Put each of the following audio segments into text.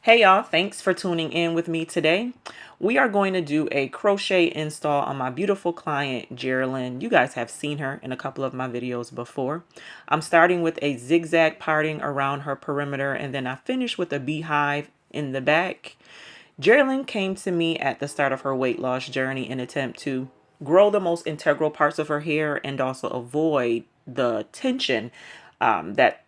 Hey y'all, thanks for tuning in with me today. We are going to do a crochet install on my beautiful client, Geraldine. You guys have seen her in a couple of my videos before. I'm starting with a zigzag parting around her perimeter, and then I finish with a beehive in the back. Geraldine came to me at the start of her weight loss journey in an attempt to grow the most integral parts of her hair and also avoid the tension that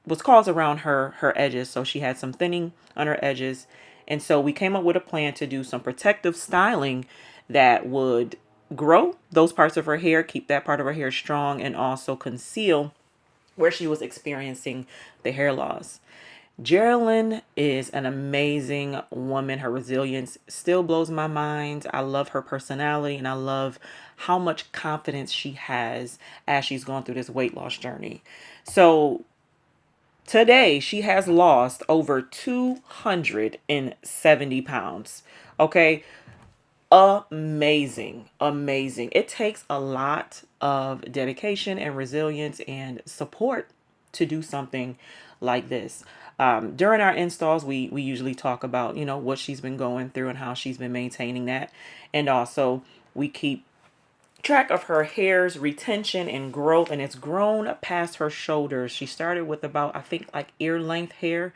was caused around her edges. So she had some thinning on her edges, and so we came up with a plan to do some protective styling that would grow those parts of her hair, keep that part of her hair strong, and also conceal where she was experiencing the hair loss. Geraldine is an amazing woman. Her resilience still blows my mind. I love her personality, and I love how much confidence she has as she's going through this weight loss journey. So today, she has lost over 270 pounds. Okay. Amazing. Amazing. It takes a lot of dedication and resilience and support to do something like this. During our installs, we usually talk about, what she's been going through and how she's been maintaining that. And also, we keep track of her hair's retention and growth, and it's grown past her shoulders. She started with about, I think, like ear length hair.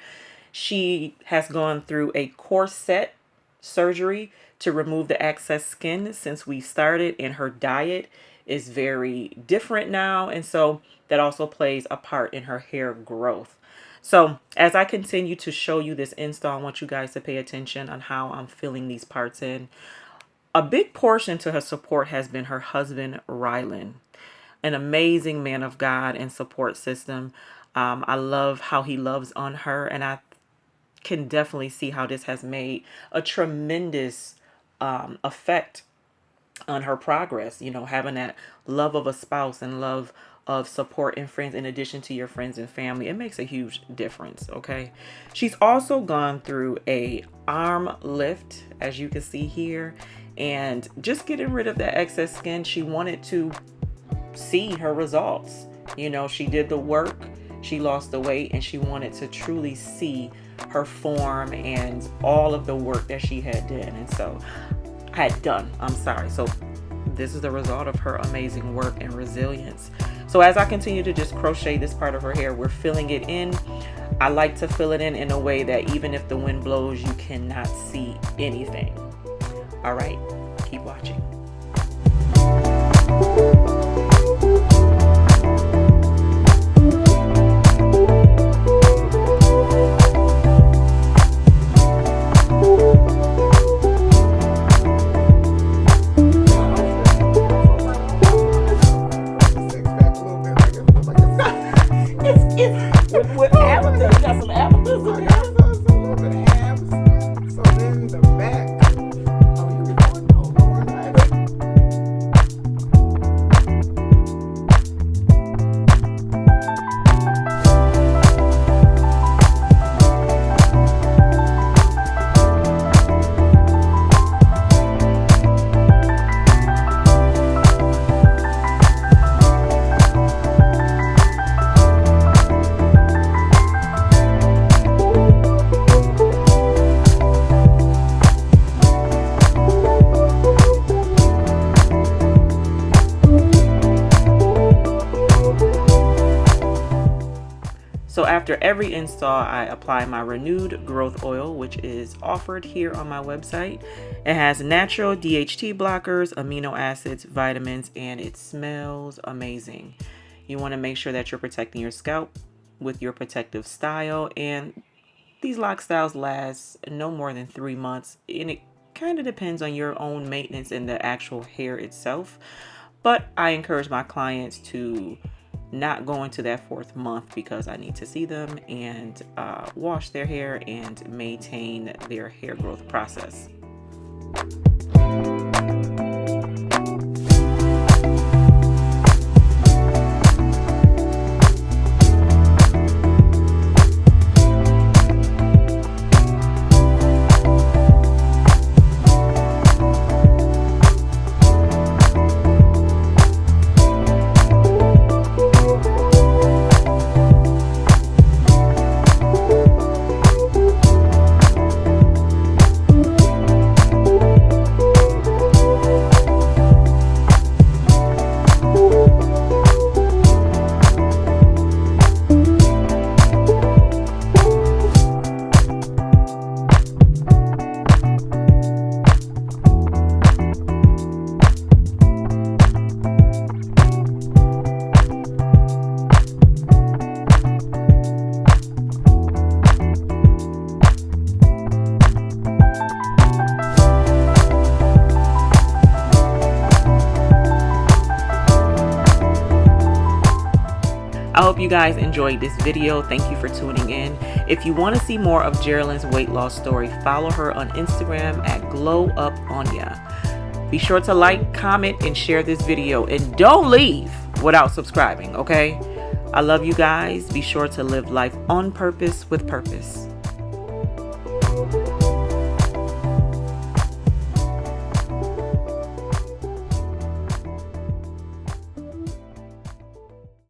She has gone through a corset surgery to remove the excess skin since we started, and her diet is very different now, and so that also plays a part in her hair growth. So as I continue to show you this install, I want you guys to pay attention on how I'm filling these parts in. A big portion to her support has been her husband, Rylan, an amazing man of God and support system. I love how he loves on her, and I can definitely see how this has made a tremendous effect on her progress. Having that love of a spouse and love of support and friends in addition to your friends and family, it makes a huge difference. Okay, she's also gone through a arm lift, as you can see here, and just getting rid of that excess skin. She wanted to see her results. She did the work, she lost the weight, and she wanted to truly see her form and all of the work that she had done. So this is the result of her amazing work and resilience. So as I continue to just crochet this part of her hair, we're filling it in. I like to fill it in a way that even if the wind blows, you cannot see anything. All right, keep watching. With amethyst, got some amethyst in there. So then the back. Oh, you recording? Oh, Lord, So after every install, I apply my renewed growth oil, which is offered here on my website. It has natural DHT blockers, amino acids, vitamins, and it smells amazing. You want to make sure that you're protecting your scalp with your protective style, and these lock styles last no more than 3 months, and it kind of depends on your own maintenance and the actual hair itself. But I encourage my clients to not go into that 4th month because I need to see them and wash their hair and maintain their hair growth process. hope you guys enjoyed this video. Thank you for tuning in. If you want to see more of Geraldine's weight loss story, follow her on Instagram at GlowUpAnya. Be sure to like, comment, and share this video. And don't leave without subscribing, okay? I love you guys. Be sure to live life on purpose with purpose.